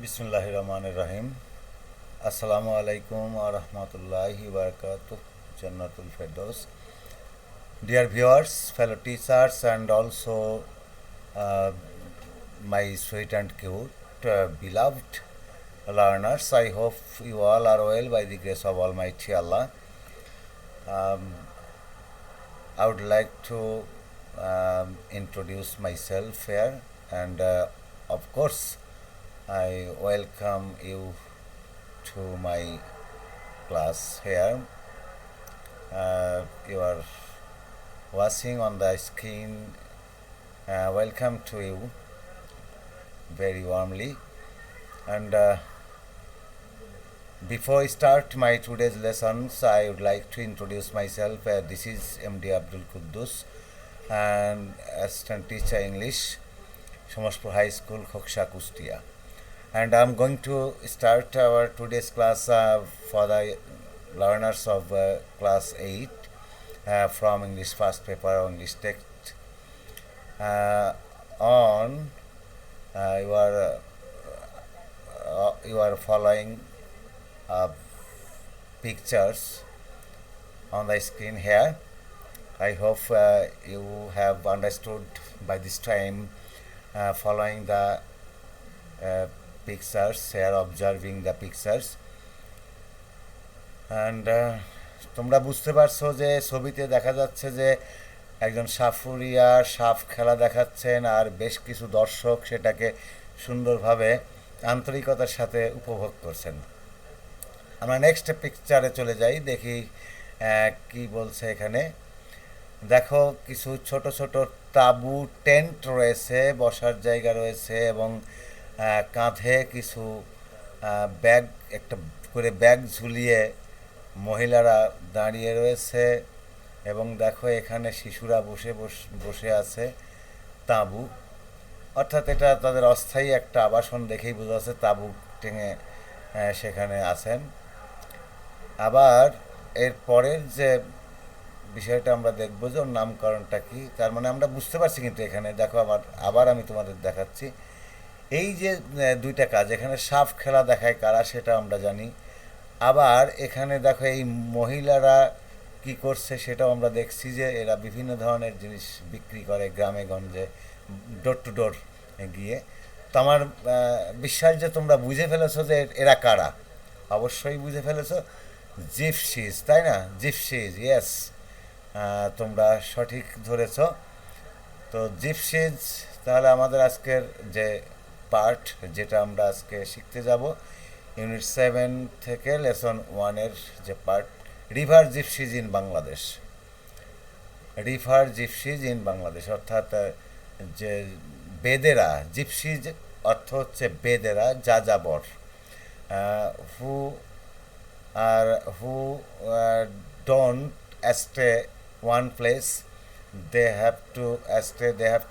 बिस्मिल्लाहिर्रहमानिर्रहीम। अस्सलामु अलैकुम व रहमतुल्लाहि व बरकातुह। Jannatul Firdaus. Dear viewers, fellow teachers, and also uh, my sweet and cute, beloved learners, I hope you all are well by the grace of Almighty Allah. Um, I would like to introduce myself here, and of course, I welcome you to my class here. You are watching on the screen. Welcome to you very warmly. And before I start my today's lessons, I would like to introduce myself. This is MD Abdul Quddus, and assistant teacher English, Shomashpur High School, Khoksha, Kustia. And I'm going to start our today's class for the learners of class 8 from English first paper or English text on you are following pictures on the screen here. I hope you have understood by this time following the pictures here, observing the pictures. And তোমরা বুঝতে পারছো যে ছবিতে দেখা যাচ্ছে যে একজন সাফুরিয়া সাফ খেলা দেখাচ্ছেন, আর বেশ কিছু দর্শক সেটাকে সুন্দরভাবে আন্তরিকতার সাথে উপভোগ করছেন। আমরা নেক্সট পিকচারে চলে যাই, দেখি কি বলছে এখানে। দেখো, কিছু ছোট ছোট তাঁবু টেন্ট রয়েছে, বসার জায়গা রয়েছে, এবং কাঁধে কিছু ব্যাগ, একটা করে ব্যাগ ঝুলিয়ে মহিলারা দাঁড়িয়ে রয়েছে। এবং দেখো, এখানে শিশুরা বসে আছে। তাঁবু অর্থাৎ এটা তাদের অস্থায়ী একটা আবাসন দেখেই বোঝা যাচ্ছে, তাঁবু টেঙে সেখানে আছেন। আবার এর পরের যে বিষয়টা আমরা দেখবো যে ওর নামকরণটা কি, তার মানে আমরা বুঝতে পারছি। কিন্তু এখানে দেখো, আবার আমি তোমাদের দেখাচ্ছি, এই যে দুইটা কাজ, এখানে সাপ খেলা দেখায় কারা সেটা আমরা জানি। আবার এখানে দেখো, এই মহিলারা কি করছে সেটাও আমরা দেখছি, যে এরা বিভিন্ন ধরনের জিনিস বিক্রি করে গ্রামে গঞ্জে, ডোর টু ডোর গিয়ে। তো আমার বিশ্বাস যে তোমরা বুঝে ফেলেছো যে এরা কারা। অবশ্যই বুঝে ফেলেছো, জিপসিজ, তাই না? জিপসিজ, ইয়েস, তোমরা সঠিক ধরেছ। তো জিপসিজ তাহলে আমাদের আজকের যে পার্ট, যেটা আমরা আজকে শিখতে যাব ইউনিট 7 থেকে লেসন 1-এর যে part, river gypsies in Bangladesh. River gypsies in Bangladesh অর্থাৎ যে বেদেরা, জিপসিজ অর্থ হচ্ছে বেদেরা, যাযাবর, who are who don't stay one place, they have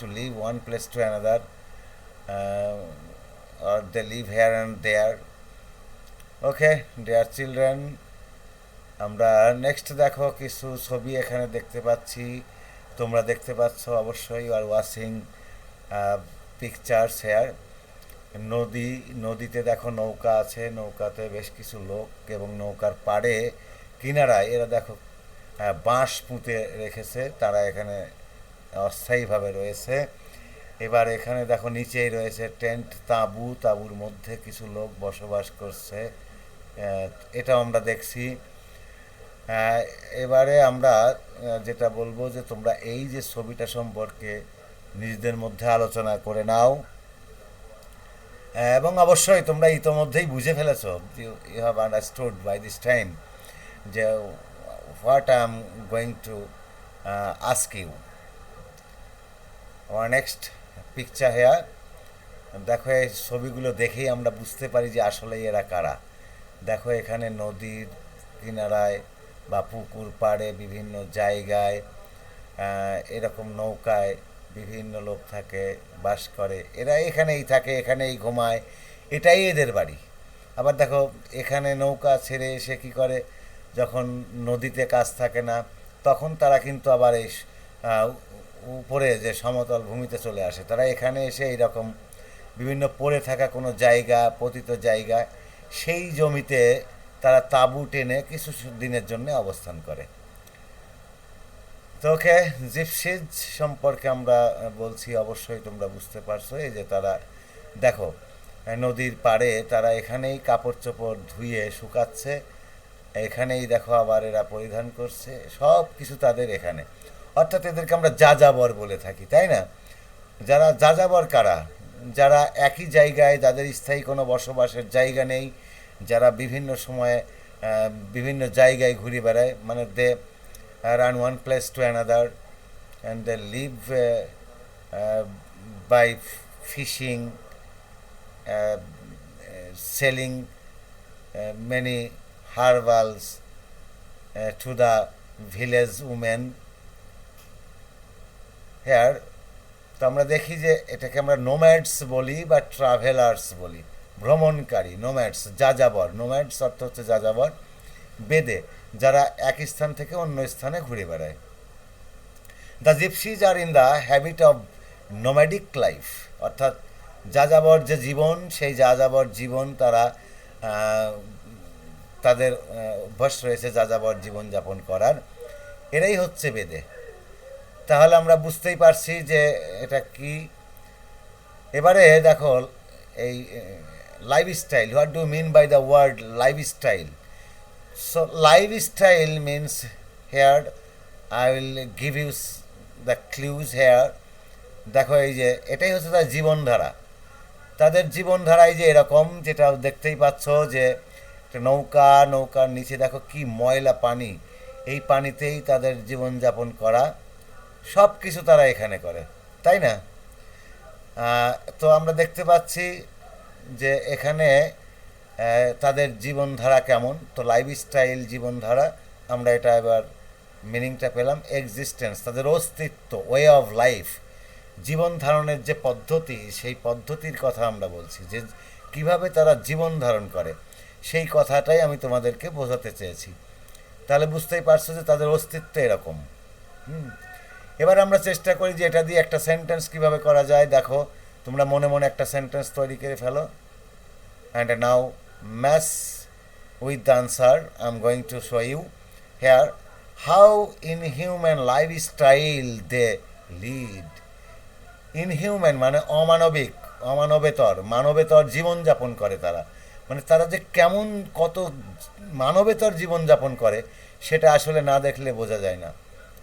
to leave one place to another, or they live here and there. Okay, dear children, আমরা next দেখো কিছু ছবি এখানে দেখতে পাচ্ছি, তোমরা দেখতে পাচ্ছ অবশ্যই। Are watching pictures here. নদীতে দেখো নৌকা আছে, নৌকাতে বেশ কিছু লোক, এবং নৌকার পাড়ে কিনারায় এরা দেখো বাঁশ পুঁতে রেখেছে, তারা এখানে অস্থায়ীভাবে রয়েছে। এবার এখানে দেখো নিচেই রয়েছে টেন্ট, তাঁবুর মধ্যে কিছু লোক বসবাস করছে, এটাও আমরা দেখছি। এবারে আমরা যেটা বলবো যে তোমরা এই যে ছবিটা সম্পর্কে নিজেদের মধ্যে আলোচনা করে নাও, এবং অবশ্যই তোমরা ইতোমধ্যেই বুঝে ফেলেছো, you have understood by this time যে what I'm going to ask you. Our next picture here. দেখো, এই ছবিগুলো দেখেই আমরা বুঝতে পারি যে আসলে এরা কারা। দেখো, এখানে নদীর কিনারায় বা পুকুর পাড়ে বিভিন্ন জায়গায় এরকম নৌকায় বিভিন্ন লোক থাকে, বাস করে। এরা এখানেই থাকে, এখানেই ঘুমায়, এটাই এদের বাড়ি। আবার দেখো, এখানে নৌকা ছেড়ে এসে কী করে, যখন নদীতে কাজ থাকে না, তখন তারা কিন্তু আবার এই উপরে যে সমতল ভূমিতে চলে আসে। তারা এখানে এসে এইরকম বিভিন্ন পড়ে থাকা কোনো জায়গা, পতিত জায়গা, সেই জমিতে তারা তাঁবু টেনে কিছু দিনের জন্য অবস্থান করে। তো ওকে, জিপসিজ সম্পর্কে আমরা বলছি, অবশ্যই তোমরা বুঝতে পারছো। এই যে তারা দেখো নদীর পাড়ে তারা এখানেই কাপড় চোপড় ধুয়ে শুকাচ্ছে, এখানেই দেখো আবার এরা পরিধান করছে, সব কিছু তাদের এখানে। অর্থাৎ এদেরকে আমরা যাযাবর বলে থাকি, তাই না? যারা যাযাবর কারা? যারা একই জায়গায়, যাদের স্থায়ী কোনো বসবাসের জায়গা নেই, যারা বিভিন্ন সময়ে বিভিন্ন জায়গায় ঘুরে বেড়ায়, মানে দে run one place to another and they live by fishing, selling many herbals to the village women here. তো আমরা দেখি যে এটাকে আমরা নোম্যাডস বলি বা ট্রাভেলার্স বলি, ভ্রমণকারী, নোম্যাডস, যাযাবর। নোম্যাডস অর্থ হচ্ছে যাযাবর, বেদে যারা এক স্থান থেকে অন্য স্থানে ঘুরে বেড়ায়। The gypsies are in the habit of nomadic life, অর্থাৎ যাযাবর যে জীবন, সেই যাযাবর জীবন তারা তাদের অভ্যাস রয়েছে যাযাবর জীবনযাপন করার, এরাই হচ্ছে বেদে। তাহলে আমরা বুঝতেই পারছি যে এটা কি। এবারে দেখো এই lifestyle, what do mean by the word lifestyle? So lifestyle means here I will give you the clues here. দেখো এই যে এটাই হচ্ছে তার জীবনধারা। তাদের জীবনধারায় যে এরকম, যেটা দেখতেই পাচ্ছ যে নৌকা, নৌকার নিচে দেখো কি ময়লা পানি, এই পানিতেই তাদের জীবনযাপন করা, সব কিছু তারা এখানে করে, তাই না? তো আমরা দেখতে পাচ্ছি যে এখানে তাদের জীবনধারা কেমন। তো লাইফস্টাইল, জীবনধারা, আমরা এটা এবার মিনিংটা পেলাম। এক্সিস্টেন্স, তাদের অস্তিত্ব, ওয়ে অফ লাইফ, জীবন ধারণের যে পদ্ধতি, সেই পদ্ধতির কথা আমরা বলছি, যে কিভাবে তারা জীবন ধারণ করে, সেই কথাটাই আমি তোমাদেরকে বোঝাতে চেয়েছি। তাহলে বুঝতেই পারছো যে তাদের অস্তিত্ব এরকম। এবার আমরা চেষ্টা করি যে এটা দিয়ে একটা সেন্টেন্স কিভাবে করা যায়। দেখো তোমরা মনে মনে একটা সেন্টেন্স তৈরি করে ফেলো। And now match with the answer I'm going to show you here. How inhuman lifestyle they lead. Inhuman মানে অমানবিক, অমানবেতর, মানবেতর জীবনযাপন করে তারা। মানে তারা যে কেমন, কত মানবেতর জীবনযাপন করে, সেটা আসলে না দেখলে বোঝা যায় না।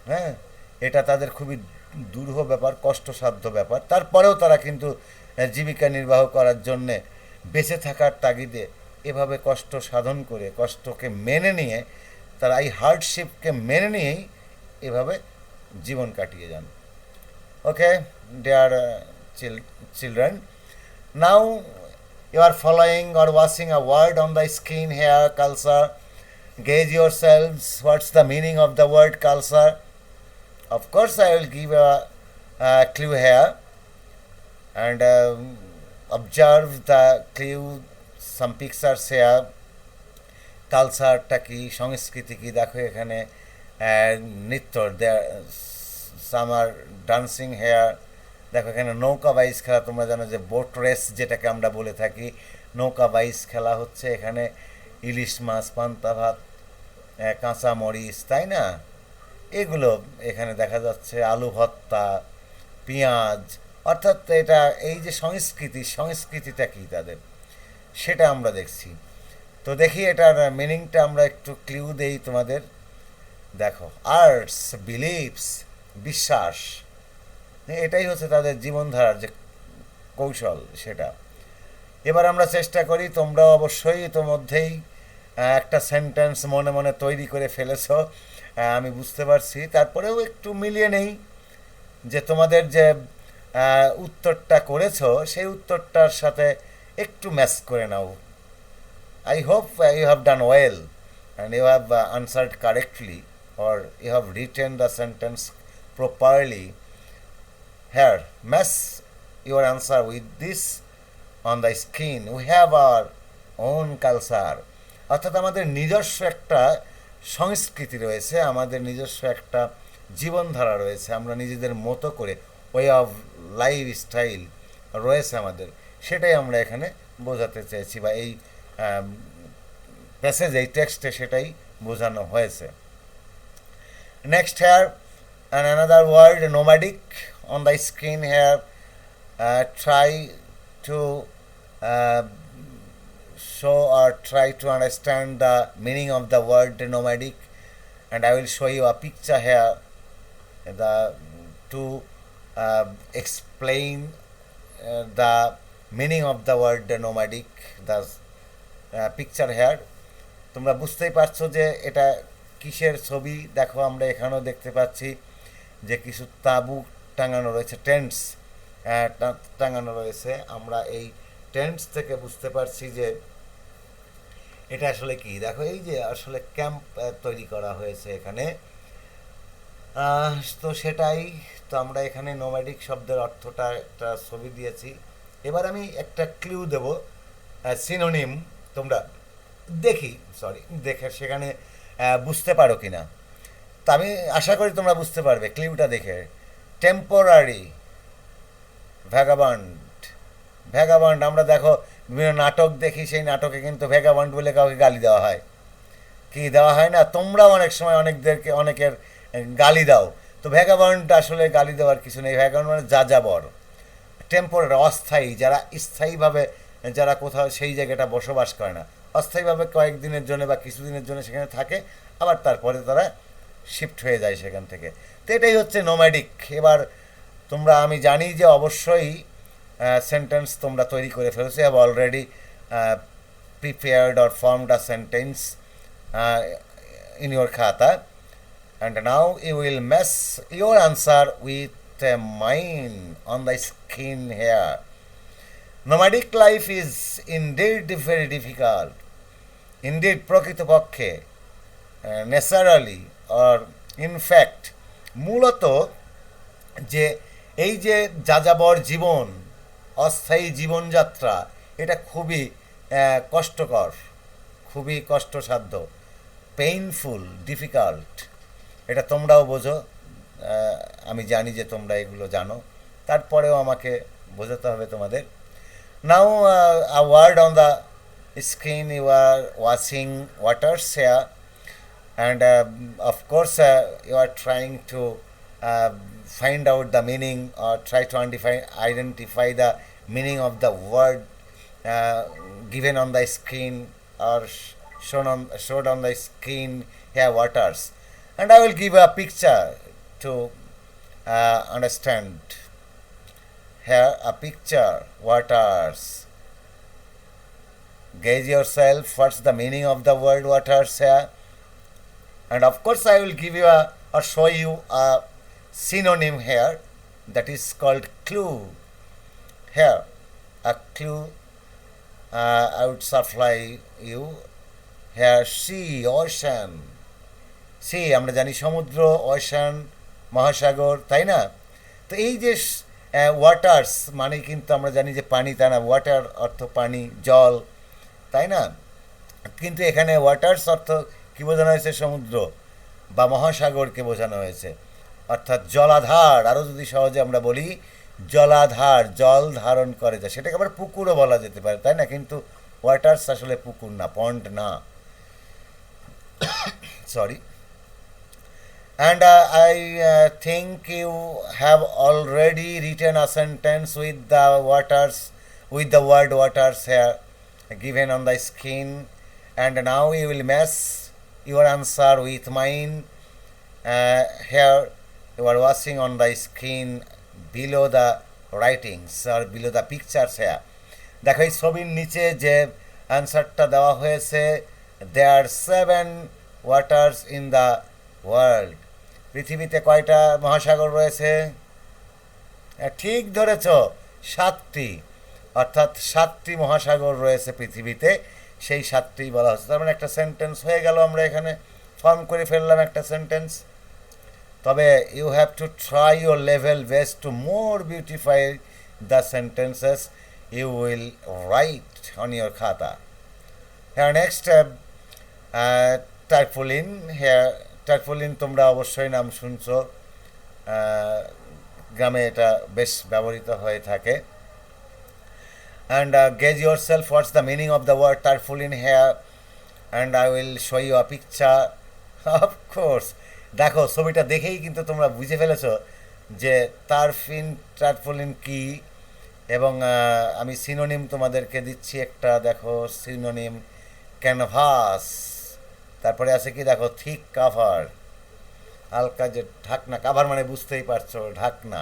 হ্যাঁ, এটা তাদের খুবই দুরূহ ব্যাপার, কষ্টসাধ্য ব্যাপার। তারপরেও তারা কিন্তু জীবিকা নির্বাহ করার জন্যে, বেঁচে থাকার তাগিদে এভাবে কষ্ট সাধন করে, কষ্টকে মেনে নিয়ে, তারা এই হার্ডশিপকে মেনে নিয়েই এভাবে জীবন কাটিয়ে যান। Okay dear children, now you are following or watching a word on the screen here, culture. Gauge yourselves, what's the meaning of the word culture? Of course I will give a clue here, and observe the clue, some pictures here. কালচারটা কি, সংস্কৃতি কি, দেখো এখানে নৃত্য, summer dancing hair. দেখো এখানে নৌকা বাইচ খেলা, তোমরা জানো যে বোট রেস যেটাকে আমরা বলে থাকি, নৌকা বাইচ খেলা হচ্ছে। এখানে ইলিশ মাছ, পান্তা ভাত, কাঁচা মরিচ, তাই না, এগুলো এখানে দেখা যাচ্ছে, আলু ভর্তা, পেঁয়াজ। অর্থাৎ এটা এই যে সংস্কৃতি, সংস্কৃতিটা কী তাদের, সেটা আমরা দেখছি। তো দেখি এটার মিনিংটা আমরা একটু ক্লিউ দেই তোমাদের। দেখো আর্টস, বিলিভস, বিশ্বাস, এটাই হচ্ছে তাদের জীবনধারার যে কৌশল, সেটা। এবার আমরা চেষ্টা করি, তোমরা অবশ্যই ইতোমধ্যেই একটা সেন্টেন্স মনে মনে তৈরি করে ফেলেছ, আমি বুঝতে পারছি। তারপরেও একটু মিলিয়ে নেই যে তোমাদের যে উত্তরটা করেছো, সেই উত্তরটার সাথে একটু ম্যাচ করে নাও। I hope you have done well and you have answered correctly, or you have written the sentence properly. Here, match your answer with this on the screen. We have our own culture. অর্থাৎ আমাদের নিজস্ব একটা সংস্কৃতি রয়েছে, আমাদের নিজস্ব একটা জীবনধারা রয়েছে, আমরা নিজেদের মতো করে ওয়ে অফ লাইফ স্টাইল রয়েছে আমাদের, সেটাই আমরা এখানে বোঝাতে চেয়েছি, বা এই প্যাসেজ এই টেক্সটে সেটাই বোঝানো হয়েছে। Next here and another word nomadic on the screen here. Try to uh, show or try to understand the meaning of the word nomadic, and I will show you a picture here the to explain the meaning of the word nomadic. The picture here, তোমরা বুঝতেই পারছো যে এটা কিসের ছবি। দেখো আমরা এখানেও দেখতে পাচ্ছি যে কিছু তাঁবু টাঙানো রয়েছে, টেন্টস টাঙানো রয়েছে। আমরা এই টেন্টস থেকে বুঝতে পারছি যে এটা আসলে কি। দেখো এই যে আসলে ক্যাম্প তৈরি করা হয়েছে এখানে। তো সেটাই তো আমরা এখানে নোম্যাডিক শব্দের অর্থটা একটা ছবি দিয়েছি। এবার আমি একটা ক্লু দেব, সিনোনিম, তোমরা দেখে সেখানে বুঝতে পারো কি না। তা আমি আশা করি তোমরা বুঝতে পারবে ক্লিউটা দেখে। টেম্পোরারি, ভ্যাগাবান্ড আমরা দেখো বিভিন্ন নাটক দেখি, সেই নাটকে কিন্তু ভ্যাগাবান্ড বলে কাউকে গালি দেওয়া হয়, কি দেওয়া হয় না? তোমরাও অনেক সময় অনেকের গালি দাও। তো ভ্যাগাবান্ড আসলে গালি দেওয়ার কিছু নেই, ভ্যাগাবান্ড মানে যাযাবর। টেম্পোরারি অস্থায়ী, যারা স্থায়ীভাবে যারা কোথাও সেই জায়গাটা বসবাস করে না, অস্থায়ীভাবে কয়েকদিনের জন্য বা কিছুদিনের জন্য সেখানে থাকে, আবার তারপরে তারা শিফট হয়ে যায় সেখান থেকে। তো এটাই হচ্ছে নোম্যাডিক। এবার তোমরা, আমি জানি যে অবশ্যই সেন্টেন্স তোমরা তৈরি করে ফেলেছো, have already prepared or formed a sentence in your খাতা, and now you will match your answer with mine on the screen here. Nomadic life is indeed very difficult. Indeed, প্রকৃতপক্ষে, ন্যাচারালি or in fact, মূলত যে এই যে যাযাবর জীবন, অস্থায়ী জীবনযাত্রা, এটা খুবই কষ্টকর, খুবই কষ্টসাধ্য, পেইনফুল, ডিফিকাল্ট। এটা তোমরাও বোঝো, আমি জানি যে তোমরা এগুলো জানো, তারপরেও আমাকে বোঝাতে হবে তোমাদের। Now a word on the screen, you are watching waters here, and of course you are trying to find out the meaning or try to identify the meaning of the word given on the screen or showed on the screen here, waters. And I will give a picture to understand. Here a picture, waters. Gauge yourself what's the meaning of the word waters here. And of course I will give you or show you a synonym here, that is called clue. Here a clue I would supply you. Here sea, ocean. sea আমরা জানি সমুদ্র, ocean মহাসাগর, তাই না? তো এই যে waters মানে কিন্তু আমরা জানি যে পানি, তাই না? ওয়াটার অর্থ পানি, জল, তাই না? কিন্তু এখানে ওয়াটার্স অর্থ কি বোঝানো হয়েছে? সমুদ্র বা মহাসাগরকে বোঝানো হয়েছে, অর্থাৎ জলাধার। আরও যদি সহজে আমরা বলি জলাধার, জল ধারণ করে যায়, সেটাকে আবার পুকুরও বলা যেতে পারে, তাই না? কিন্তু ওয়াটার্স আসলে পুকুর না, পন্ড না, sorry. And I think you have already written a sentence with the waters, with the word waters here given on the screen, and now you will match your answer with mine. Here you are watching on the screen below the writings or below the pictures here. দেখো এই ছবির নিচে যে অ্যান্সারটা দেওয়া হয়েছে, there are 7 waters in the world. পৃথিবীতে কয়টা মহাসাগর রয়েছে? ঠিক ধরেছ, 7টি, অর্থাৎ 7টি মহাসাগর রয়েছে পৃথিবীতে, সেই 7টি বলা হচ্ছে। তার মানে একটা সেন্টেন্স হয়ে গেল, আমরা এখানে ফর্ম করে ফেললাম একটা সেন্টেন্স। তবে you have to try your level best to more beautify the sentences you will write on your খাতা। হ্যাঁ, নেক্সট টার্পুলিন। হ্যাঁ, টার্পুলিন তোমরা অবশ্যই নাম শুনছো, গ্রামে এটা বেশ ব্যবহৃত হয়ে থাকে। and gauge yourself what's the meaning of the word tarpaulin here, and I will show you a picture. Of course, দেখো ছবিটা দেখেই কিন্তু তোমরা বুঝে ফেলেছো যে টারপোলিন কি, এবং আমি সিনোনিম তোমাদেরকে দিচ্ছি একটা, দেখো সিনোনিম ক্যানভাস, তারপরে আছে কি দেখো থিক কাভার, হালকা যে ঢাকনা, কাভার মানে বুঝতেই পারছো ঢাকনা।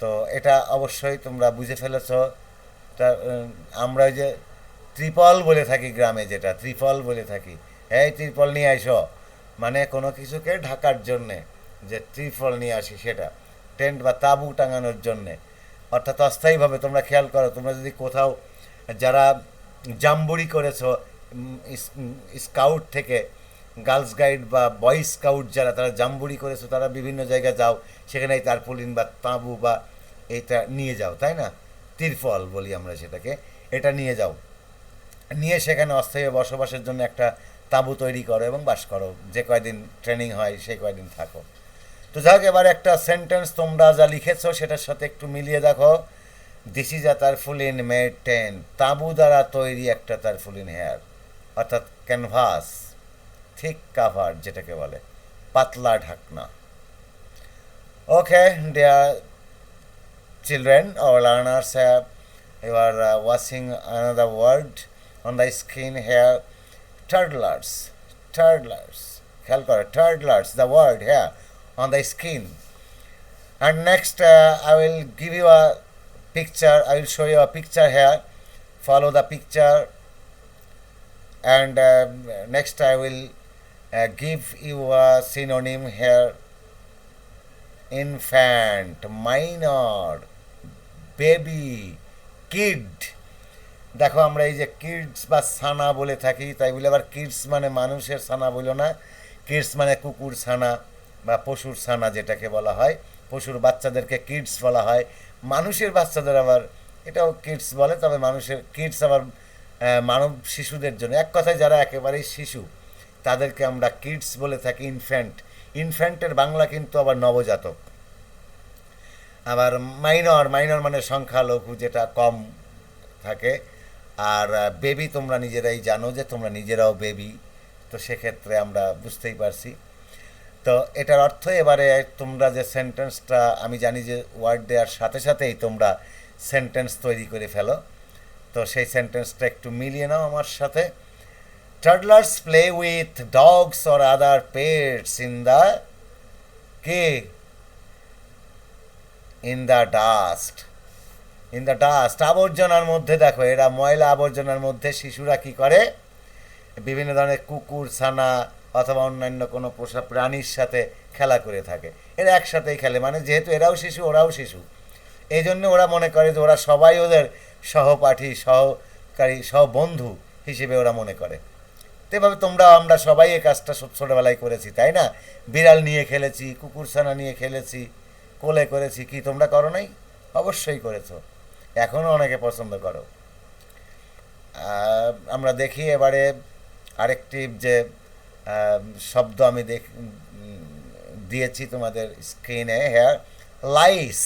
তো এটা অবশ্যই তোমরা বুঝে ফেলেছো। আমরা ওই যে ত্রিপল বলে থাকি গ্রামে, যেটা ত্রিপল বলে থাকি, এই ত্রিপল নিয়ে আইসো, মানে কোনো কিছুকে ঢাকার জন্যে যে ত্রিপল নিয়ে আসি, সেটা টেন্ট বা তাঁবু টাঙানোর জন্যে। অর্থাৎ অস্থায়ীভাবে তোমরা খেয়াল করো, তোমরা যদি কোথাও যারা জাম্বুরি করেছো স্কাউট থেকে, গার্লস গাইড বা বয় স্কাউট যারা, তারা জাম্বুরি করেছো, তারা বিভিন্ন জায়গায় যাও, সেখানে এই তারপুলিন বা তাঁবু বা এইটা নিয়ে যাও, তাই না, তিরফল বলি আমরা সেটাকে, এটা নিয়ে যাও, নিয়ে সেখানে অস্থায়ী বসবাসের জন্য একটা তাঁবু তৈরি করো এবং বাস করো, যে কয়দিন ট্রেনিং হয় সেই কয়দিন থাকো। তো যাক, এবার একটা সেন্টেন্স তোমরা যা লিখেছো সেটার সাথে একটু মিলিয়ে দেখো। This is a tarpaulin made tent, তাঁবু দ্বারা তৈরি একটা তারপুলিন হেয়ার, অর্থাৎ ক্যানভাস, থিক কাভার যেটাকে বলে, পাতলা ঢাকনা। Okay dear children or learners, you are watching another word on the screen here, toddlers, toddlers, খেয়াল করো toddlers, the word here on the screen. And next I will give you a picture, I will show you a picture here, follow the picture, and next I will give you a synonym here, infant, minor, baby, kid. দেখো আমরা এই যে kids বা ছানা বলে থাকি, তাই বলে আবার কিডস মানে মানুষের ছানা বলো না, কিডস মানে কুকুর ছানা বা পশুর ছানা যেটাকে বলা হয়, পশুর বাচ্চাদেরকে কিডস বলা হয়, মানুষের বাচ্চাদের আবার এটাও কিডস বলে, তবে মানুষের কিডস আবার মানব শিশুদের জন্য, এক কথায় যারা একেবারেই শিশু তাদেরকে আমরা কিডস বলে থাকি, ইনফ্যান্ট। ইনফ্যান্টের বাংলা কিন্তু আবার নবজাতক। আবার মাইনর, মাইনর মানে সংখ্যালঘু, যেটা কম থাকে। আর বেবি তোমরা নিজেরাই জানো যে তোমরা নিজেরাও বেবি, তো সেক্ষেত্রে আমরা বুঝতেই পারছি। তো এটার অর্থ এবারে তোমরা যে সেন্টেন্সটা, আমি জানি যে ওয়ার্ড দেওয়ার সাথে সাথেই তোমরা সেন্টেন্স তৈরি করে ফেলো, তো সেই সেন্টেন্সটা একটু মিলিয়ে নাও আমার সাথে। Toddlers play with dogs or other pets in the dust. In the dust, আবর্জনার মধ্যে। দেখো এরা ময়লা আবর্জনার মধ্যে শিশুরা কি করে, বিভিন্ন ধরনের কুকুর ছানা অথবা অন্যান্য কোনো পোষা প্রাণীর সাথে খেলা করে থাকে। এরা একসাথেই খেলে, মানে যেহেতু এরাও শিশু ওরাও শিশু, এই জন্য ওরা মনে করে যে ওরা সবাই ওদের সহপাঠী, সহকারী, সহবন্ধু হিসেবে ওরা মনে করে। তো এভাবে আমরা সবাই এই কাজটা ছোটোবেলায় করেছি, তাই না? বিড়াল নিয়ে খেলেছি, কুকুর ছানা নিয়ে খেলেছি, কোলে করেছি, কি তোমরা করো নাই? অবশ্যই করেছো, এখনও অনেকে পছন্দ করো। আমরা দেখি এবারে আরেকটি যে শব্দ আমি দিয়েছি তোমাদের স্ক্রিনে, হেয়ার লাইস।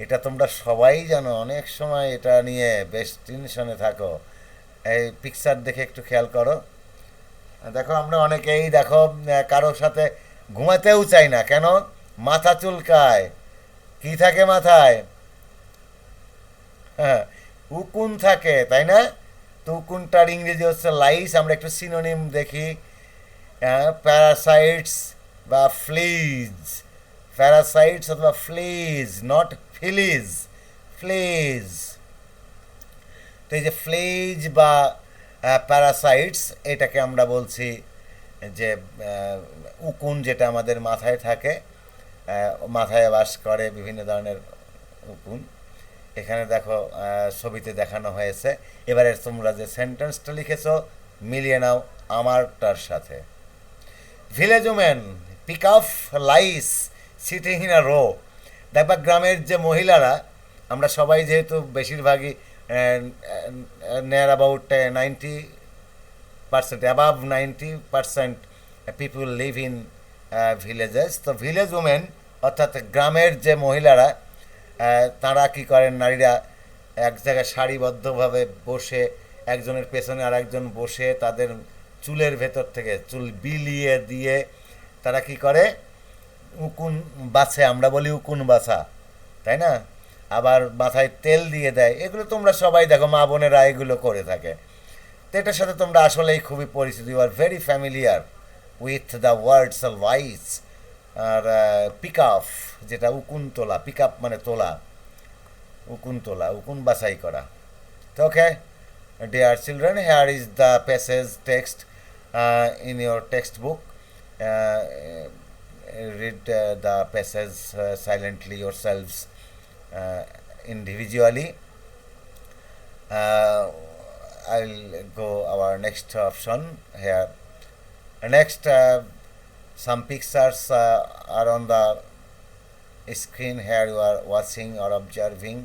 এটা তোমরা সবাই জানো, অনেক সময় এটা নিয়ে বেশ টেনশনে থাকো। এই পিকচার দেখে একটু খেয়াল করো। দেখো আমরা অনেকেই দেখো কারোর সাথে ঘুমাতেও চাই না, কেন? মাথা চুলকায়। কি থাকে মাথায়? হ্যাঁ, উকুন থাকে, তাই না? তো উকুনটার ইংরেজি হচ্ছে লাইস। আমরা একটু সিনোনিম দেখি, প্যারাসাইটস বা ফ্লিজ, প্যারাসাইটস অথবা ফ্লিজ, নট ফিলিজ, ফ্লিজ। তো এই যে ফ্লিজ বা প্যারাসাইটস, এটাকে আমরা বলছি যে উকুন, যেটা আমাদের মাথায় থাকে, মাথায় বাস করে বিভিন্ন ধরনের উকুন। এখানে দেখো ছবিতে দেখানো হয়েছে। এবারে তোমরা যে সেন্টেন্সটা লিখেছো মিলিয়ে নাও আমারটার সাথে। Village women pick up lice sitting in a row. দেখবা গ্রামের যে মহিলারা, আমরা সবাই যেহেতু বেশিরভাগই near about 90%, above 90% people live in villages. তো ভিলেজ ওমেন অর্থাৎ গ্রামের যে মহিলারা, তারা কি করেন, নারীরা এক জায়গায় সারিবদ্ধভাবে বসে একজনের পেছনে আর একজন বসে তাদের চুলের ভেতর থেকে চুল বিলিয়ে দিয়ে তারা কি করে উকুন বাছে, আমরা বলি উকুন বাছা, তাই না? আবার মাথায় তেল দিয়ে দেয়, এগুলো তোমরা সবাই দেখো, মা বোনেরা এগুলো করে থাকে। তো এটার সাথে তোমরা আসলেই খুবই পরিচিত, you are very familiar with the words vice. আর পিক আপ, যেটা উকুন তোলা, পিক আপ মানে তোলা, উকুন তোলা, উকুন বাছাই করা। তো ওকে, dear children, here is the passage text in your textbook. Read the passage silently yourselves, individually. I'll go our next option here. Next, some pictures are on the screen here. You are watching or observing.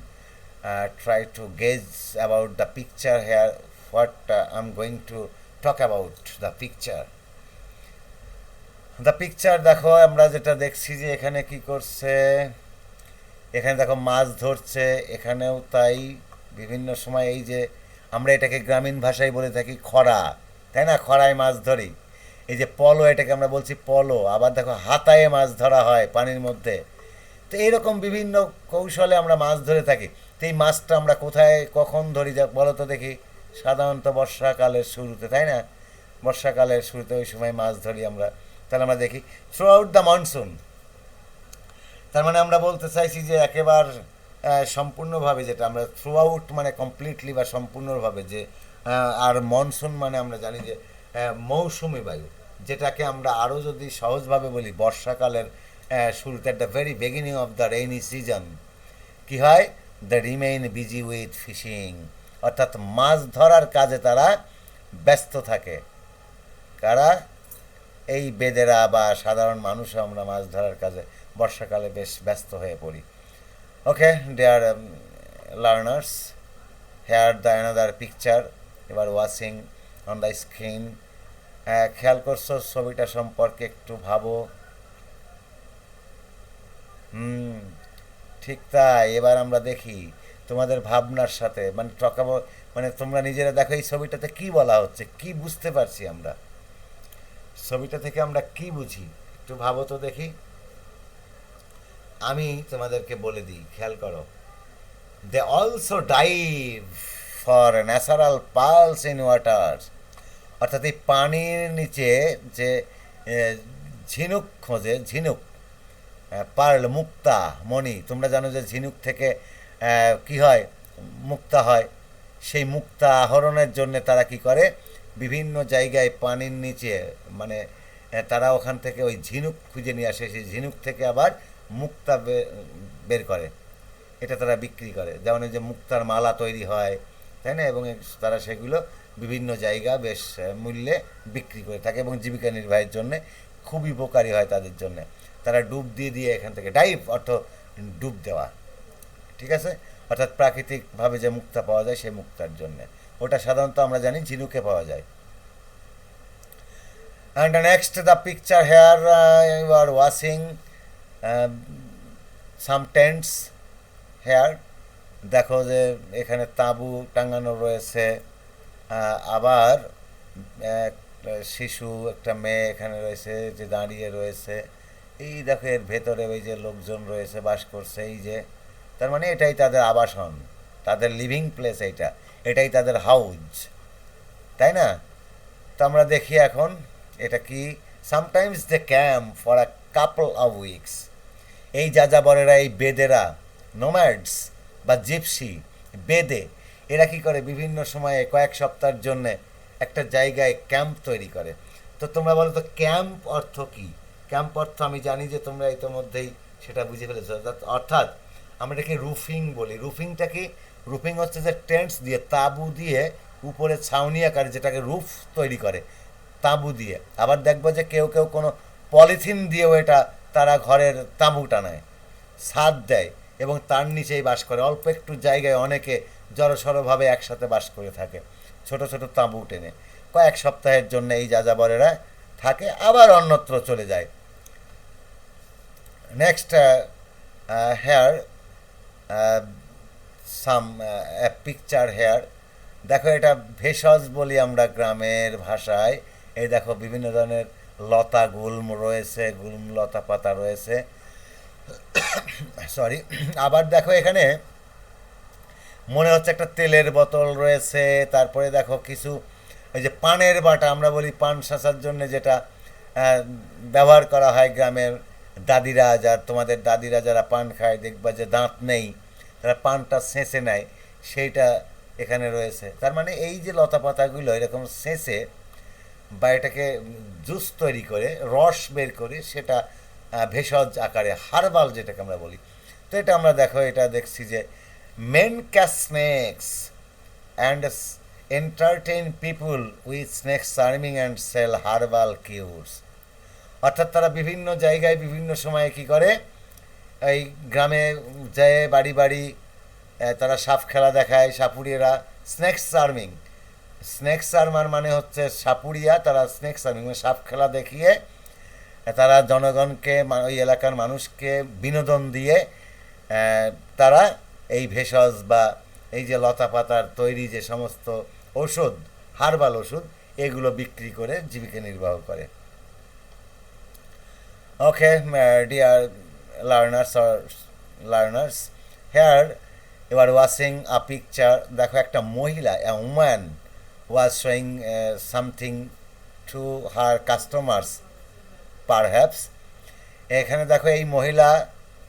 Try to gauge about the picture here. What I'm going to talk about the picture. The picture দেখো, আমরা যেটা দেখছি যে এখানে কি করছে, এখানে দেখো মাছ ধরছে, এখানেও তাই। বিভিন্ন সময় এই যে আমরা এটাকে গ্রামীণ ভাষায় বলে থাকি খরা, তাই না? খরায় মাছ ধরি। এই যে পলো, এটাকে আমরা বলছি পলো। আবার দেখো হাতায়ে মাছ ধরা হয় পানির মধ্যে। তো এইরকম বিভিন্ন কৌশলে আমরা মাছ ধরে থাকি। তো এই মাছটা আমরা কোথায় কখন ধরি যা বলো তো দেখি? সাধারণত বর্ষাকালের শুরুতে, তাই না? বর্ষাকালের শুরুতে ওই সময় মাছ ধরি আমরা। তাহলে আমরা দেখি থ্রু আউট দ্য মনসুন। তার মানে আমরা বলতে চাইছি যে একেবারে সম্পূর্ণভাবে, যেটা আমরা থ্রু আউট মানে কমপ্লিটলি বা সম্পূর্ণভাবে, যে আর মনসুন মানে আমরা জানি যে মৌসুমি বায়ু, যেটাকে আমরা আরও যদি সহজভাবে বলি বর্ষাকালের শুরুতে, at the very beginning of the rainy season কি হয়? The remain busy with fishing, অর্থাৎ মাছ ধরার কাজে তারা ব্যস্ত থাকে। কারা? এই বেদেরা বা সাধারণ মানুষও আমরা মাছ ধরার কাজে বর্ষাকালে বেশ ব্যস্ত হয়ে পড়ি। Okay, dear learners, here the another picture এবার ওয়াচিং অন দ্য স্ক্রিন। খেয়াল করছো ছবিটা সম্পর্কে একটু ভাবো। ঠিক তাই। এবার আমরা দেখি তোমাদের ভাবনার সাথে, মানে মানে তোমরা নিজেরা দেখো এই ছবিটাতে কি বলা হচ্ছে, কি বুঝতে পারছি আমরা, ছবিটা থেকে আমরা কি বুঝি, একটু ভাবো তো দেখি। আমি তোমাদেরকে বলে দিই, খেয়াল করো। They also dive for natural pearls in water, অর্থাৎ এই পানির নিচে যে ঝিনুক খোঁজে, ঝিনুক, পার্ল, মুক্তা, মণি। তোমরা জানো যে ঝিনুক থেকে কি হয়? মুক্তা হয়। সেই মুক্তা আহরণের জন্য তারা কি করে? বিভিন্ন জায়গায় পানির নিচে, মানে তারা ওখান থেকে ওই ঝিনুক খুঁজে নিয়ে আসে, সেই ঝিনুক থেকে আবার মুক্তা বের করে, এটা তারা বিক্রি করে। যেমন এই যে মুক্তার মালা তৈরি হয়, তাই না? এবং তারা সেগুলো বিভিন্ন জায়গা বেশ মূল্যে বিক্রি করে থাকে এবং জীবিকা নির্বাহের জন্য খুবই উপকারী হয় তাদের জন্য। তারা ডুব দিয়ে দিয়ে এখান থেকে, ডাইভ অর্থ ডুব দেওয়া, ঠিক আছে? অর্থাৎ প্রাকৃতিকভাবে যে মুক্তা পাওয়া যায় সেই মুক্তার জন্য, ওটা সাধারণত আমরা জানি ঝিনুকে পাওয়া যায়। And next the picture here, you are watching some tents here. দেখো যে এখানে তাঁবু টাঙানো রয়েছে। আবার একটা শিশু, একটা মেয়ে এখানে রয়েছে যে দাঁড়িয়ে রয়েছে। এই দেখো এর ভেতরে ওই যে লোকজন রয়েছে, বাস করছে, এই যে। তার মানে এটাই তাদের আবাসন, তাদের লিভিং প্লেস, এটাই তাদের হাউজ, তাই না? তো আমরা দেখি এখন এটা কি। Sometimes they camp for a couple of weeks. এই যাযাবরেরা, এই বেদেরা, নোম্যাডস বা জিপসি, বেদে, এরা কি করে? বিভিন্ন সময়ে কয়েক সপ্তাহের জন্যে একটা জায়গায় ক্যাম্প তৈরি করে। তো তোমরা বলো তো ক্যাম্প অর্থ কি? ক্যাম্প অর্থ আমি জানি যে তোমরা ইতিমধ্যেই সেটা বুঝে ফেলেছো। অর্থাৎ আমরা এটাকে রুফিং বলি। রুফিংটা কি? রুফিং হচ্ছে যে টেন্টস দিয়ে, তাঁবু দিয়ে উপরে ছাউনি আকারে যেটাকে রুফ তৈরি করে তাঁবু দিয়ে। আবার দেখবো যে কেউ কেউ কোনো পলিথিন দিয়েও এটা তারা ঘরের তাঁবু টানায়, ছাদ দেয় এবং তার নিচেই বাস করে। অল্প একটু জায়গায় অনেকে জড়সড়ভাবে একসাথে বাস করে থাকে, ছোট ছোট তাঁবু টেনে। কয়েক সপ্তাহের জন্য এই যাযাবরেরা থাকে, আবার অন্যত্র চলে যায়। নেক্সট হেয়ার সাম পিকচার হেয়ার। দেখো এটা ভেষজ বলি আমরা গ্রামের ভাষায়। এই দেখো বিভিন্ন ধরনের লতা গুল্ম রয়েছে, গুল্ম লতা পাতা রয়েছে, সরি। আবার দেখো এখানে মনে হচ্ছে একটা তেলের বোতল রয়েছে। তারপরে দেখো কিছু ওই যে পানের বাটা, আমরা বলি পান শাঁসার জন্য যেটা ব্যবহার করা হয় গ্রামের দাদিরা, যার তোমাদের দাদিরা যারা পান খায় দেখবা যে দাঁত নেই, তারা পানটা ছেঁচে নেয়, সেইটা এখানে রয়েছে। তার মানে এই যে লতা পাতাগুলো এরকম ছেঁচে বা এটাকে জুস তৈরি করে রস বের করে সেটা ভেষজ আকারে হার্বাল যেটাকে আমরা বলি। তো এটা আমরা দেখো এটা দেখছি যে men catch snakes and entertain people with snake charming and sell herbal cures. অর্থাৎ তারা বিভিন্ন জায়গায় বিভিন্ন সময়ে কি করে, এই গ্রামে যায় বাড়ি বাড়ি তারা সাপ খেলা দেখায়, সাপুড়িয়েরা স্নেক চার্মিং। স্নেক চার্মার মানে হচ্ছে সাপুড়িয়া, তারা স্নেক চার্মিং মানে সাপ খেলা দেখিয়ে তারা জনগণকে ওই এলাকার মানুষকে বিনোদন দিয়ে তারা এই ভেষজ বা এই যে লতা পাতার তৈরি যে সমস্ত ওষুধ, হার্বাল ওষুধ, এগুলো বিক্রি করে জীবিকা নির্বাহ করে। Okay dear learners, here you are watching a picture. দেখো একটা মহিলা, a woman was showing something to her customers perhaps. এখানে দেখো এই মহিলা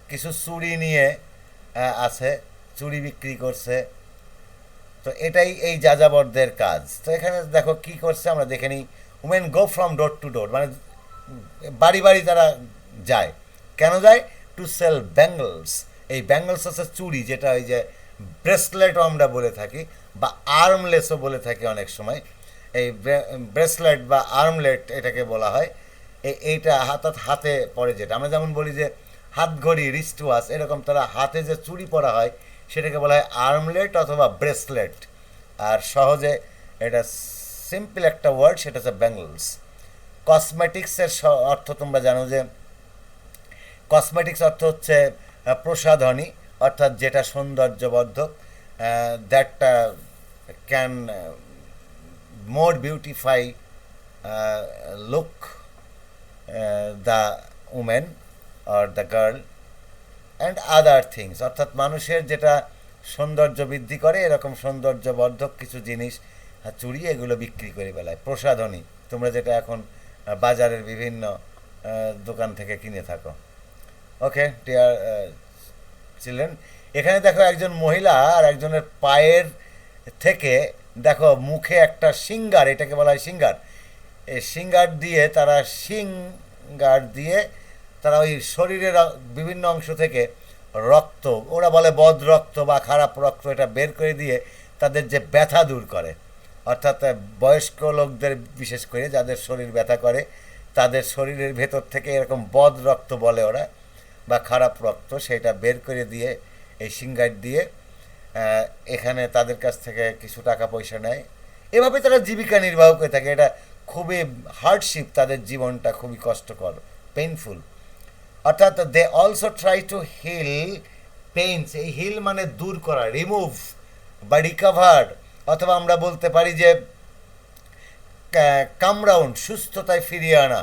কিছু চুড়ি নিয়ে আছে, চুড়ি বিক্রি করছে। তো এটাই এই যাযাবরদের কাজ। তো এখানে দেখো কি করছে আমরা দেখে নিই। Women go from door to door, মানে বাড়ি বাড়ি তারা যায়। কেন যায়? To sell bangles. এই ব্যাঙ্গলস হচ্ছে চুড়ি, যেটা ওই যে ব্রেসলেটও আমরা বলে থাকি বা আর্মলেসও বলে থাকি অনেক সময়। এই ব্রেসলেট বা আর্মলেট এটাকে বলা হয়। এইটা হাতে পরে, যেটা আমরা যেমন বলি যে হাত ঘড়ি, রিস্ট ওয়াচ, এরকম তারা হাতে যে চুড়ি পরা হয় সেটাকে বলা হয় আর্মলেট অথবা ব্রেসলেট। আর সহজে এটা সিম্পল একটা ওয়ার্ড, সেটা হচ্ছে ব্যাঙ্গলস। কসমেটিক্সের অর্থ তোমরা জানো যে কসমেটিক্স অর্থ হচ্ছে প্রসাধনী, অর্থাৎ যেটা সৌন্দর্যবর্ধক, that can more beautify look the women or the girl and other things. অর্থাৎ মানুষের যেটা সৌন্দর্য বৃদ্ধি করে এরকম সৌন্দর্যবর্ধক কিছু জিনিস, চুড়ি, এগুলো বিক্রি করে বেলায় প্রসাধনী, তোমরা যেটা এখন বাজারের বিভিন্ন দোকান থেকে কিনে থাকো। ওকে ডিয়ার চিলড্রেন, এখানে দেখো একজন মহিলা আর একজনের পায়ের থেকে দেখো মুখে একটা সিঙ্গার, এটাকে বলা হয় সিঙ্গার। এই সিঙ্গার দিয়ে তারা ওই শরীরের বিভিন্ন অংশ থেকে রক্ত, ওরা বলে বদ রক্ত বা খারাপ রক্ত, এটা বের করে দিয়ে তাদের যে ব্যথা দূর করে। অর্থাৎ বয়স্ক লোকদের বিশেষ করে যাদের শরীর ব্যথা করে, তাদের শরীরের ভেতর থেকে এরকম বদ রক্ত বলে ওরা বা খারাপ রক্ত, সেটা বের করে দিয়ে এই সিঙ্গার দিয়ে এখানে তাদের কাছ থেকে কিছু টাকা পয়সা নেয়। এভাবে তারা জীবিকা নির্বাহ করে থাকে। এটা খুবই হার্ডশিপ, তাদের জীবনটা খুবই কষ্টকর, পেইনফুল। অর্থাৎ they also try to heal pains. এই হিল মানে দূর করা, রিমুভ বা রিকাভার, অথবা আমরা বলতে পারি যে কামরাউন্ড, সুস্থতায় ফিরিয়ে আনা,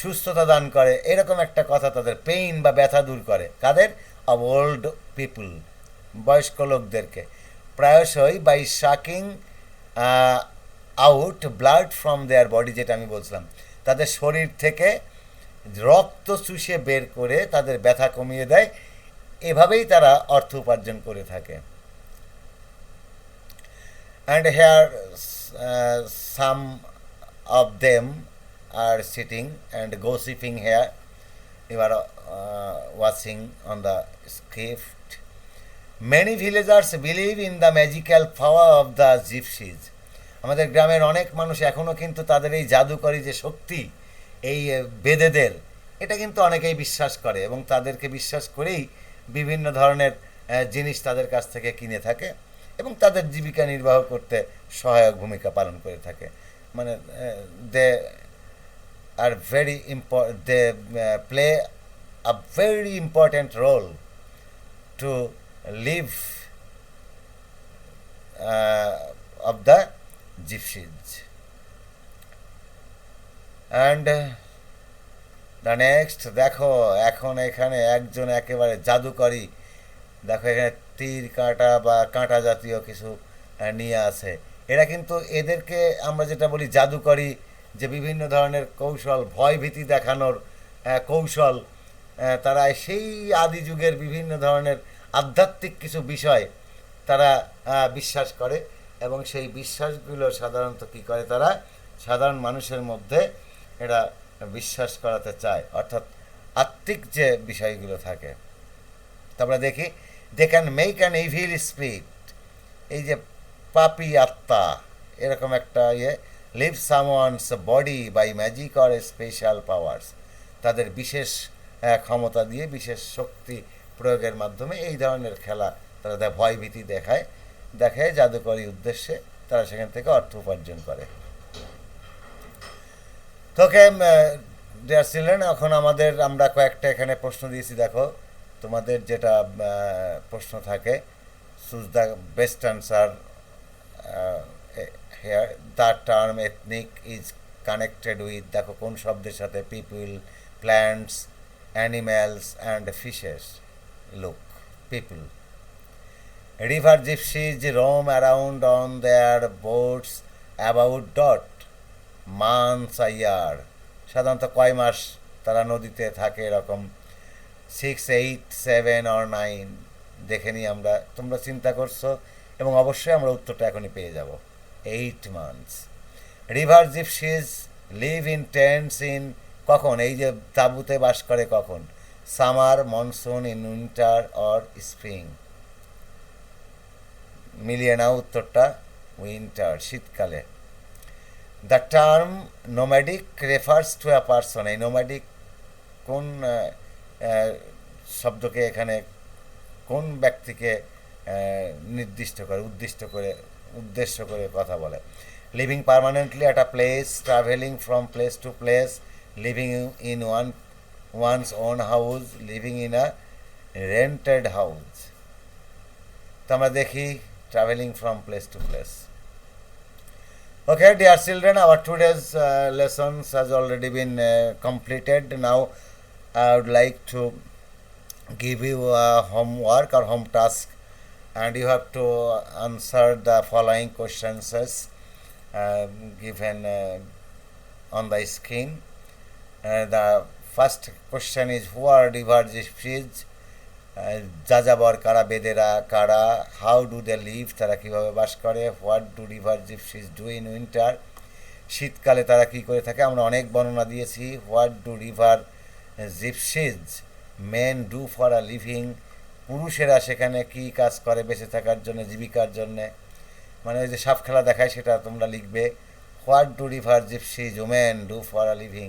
সুস্থতা দান করে, এরকম একটা কথা। তাদের পেইন বা ব্যথা দূর করে কাদের? অব ওল্ড পিপুল, বয়স্ক লোকদেরকে। প্রায়শই by sucking out blood from their body, যেটা আমি বলছিলাম, তাদের শরীর থেকে রক্ত চুষে বের করে তাদের ব্যথা কমিয়ে দেয়। এভাবেই তারা অর্থ উপার্জন করে থাকে। And here some of them are sitting and gossiping here. You are watching on the script. Many villagers believe in the magical power of the gypsies. আমাদের গ্রামের অনেক মানুষ এখনও কিন্তু তাদের এই জাদুকরী যে শক্তি, এই বেদেদের, এটা কিন্তু অনেকেই বিশ্বাস করে এবং তাদেরকে বিশ্বাস করেই বিভিন্ন ধরনের জিনিস তাদের কাছ থেকে কিনে থাকে এবং তাদের জীবিকা নির্বাহ করতে সহায়ক ভূমিকা পালন করে থাকে। মানে দে are very important, they play a very important role to live of the gypsies. And the next, দেখো এখন এখানে একজন একেবারে জাদুকরী, দেখো এখানে তীর কাঁটা বা কাঁটা জাতীয় কিছু নিয়ে আছে। এরা কিন্তু এদেরকে আমরা যেটা বলি জাদুকরী, যে বিভিন্ন ধরনের কৌশল, ভয় ভীতি দেখানোর কৌশল, তারা সেই আদি যুগের বিভিন্ন ধরনের আধ্যাত্মিক কিছু বিষয় তারা বিশ্বাস করে, এবং সেই বিশ্বাসগুলো সাধারণত কী করে, তারা সাধারণ মানুষের মধ্যে এরা বিশ্বাস করাতে চায়, অর্থাৎ আত্মিক যে বিষয়গুলো থাকে। তারপরে দেখি, they can make an evil spirit, এই যে পাপি আত্মা, এরকম একটা leave someone's body by magic or special powers, তাদের বিশেষ ক্ষমতা দিয়ে, বিশেষ শক্তি প্রয়োগের মাধ্যমে এই ধরনের খেলা তারা ভয় ভীতি দেখায় জাদুকরী উদ্দেশ্যে, তারা সেখান থেকে অর্থ উপার্জন করে। তোকে ডিয়ার চিলড্রেন, এখন আমরা কয়েকটা এখানে প্রশ্ন দিয়েছি, দেখো তোমাদের যেটা প্রশ্ন থাকে, choose the best answer here. The term ethnic is connected with, দেখো কোন শব্দের সাথে, people, plants, animals and fishes. Look, people. River gypsies roam around on their boats about dot months a year, সাধারণত কয় মাস তারা নদীতে থাকে, এরকম 6, 8, 7 or 9, দেখে নিই আমরা, তোমরা চিন্তা করছো এবং অবশ্যই আমরা উত্তরটা এখনই পেয়ে যাব। 8 months। River gypsies live in tents in, কখন, এই যে তাঁবুতে বাস করে কখন, summer, monsoon, in winter or spring. মিলিয়ে নাও উত্তরটা, উইন্টার, শীতকালে। The term nomadic refers to a person, এই নোম্যাডিক কোন শব্দকে এখানে, কোন ব্যক্তিকে উদ্দেশ্য করে কথা বলে। Living permanently at a place, travelling from place to place, living in one's own house, living in a rented house. তো আমরা দেখি travelling from place to place. Okay, dear children, our today's lessons has already been completed. Now I would like to give you a homework or home task, and you have to answer the following questions given on the screen. The first question is, who are river gypsies? যাযাবর কারা, বেদেরা কারা, how do they live, তারা কীভাবে বাস করে, what do river gypsies do in winter, শীতকালে তারা কী করে থাকে, আমরা অনেক বর্ণনা দিয়েছি। What do river gypsies men do for a living, পুরুষেরা সেখানে কী কাজ করে বেঁচে থাকার জন্য, জীবিকার জন্যে, মানে ওই যে সাপ খেলা দেখায় সেটা তোমরা লিখবে। What do river gypsies women do for a living,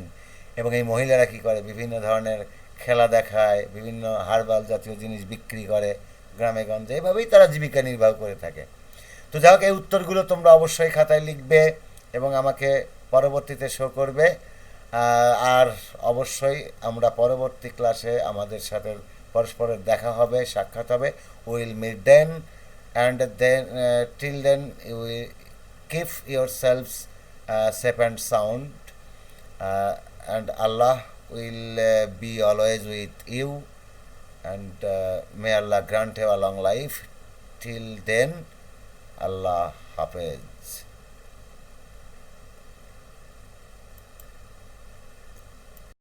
এবং এই মহিলারা কী করে, বিভিন্ন ধরনের খেলা দেখায়, বিভিন্ন হার্বাল জাতীয় জিনিস বিক্রি করে গ্রামে গঞ্জে, এভাবেই তারা জীবিকা নির্বাহ করে থাকে। তো যাই হোক, এই উত্তরগুলো তোমরা অবশ্যই খাতায় লিখবে এবং আমাকে পরবর্তীতে শো করবে। আর অবশ্যই আমরা পরবর্তী ক্লাসে আমাদের সাথে পরস্পরের দেখা হবে, সাক্ষাৎ হবে। Will meet then, and then till then you keep your selves safe and sound, and Allah will be always with you, and may Allah grant you a long life. Till then, Allah Hafiz.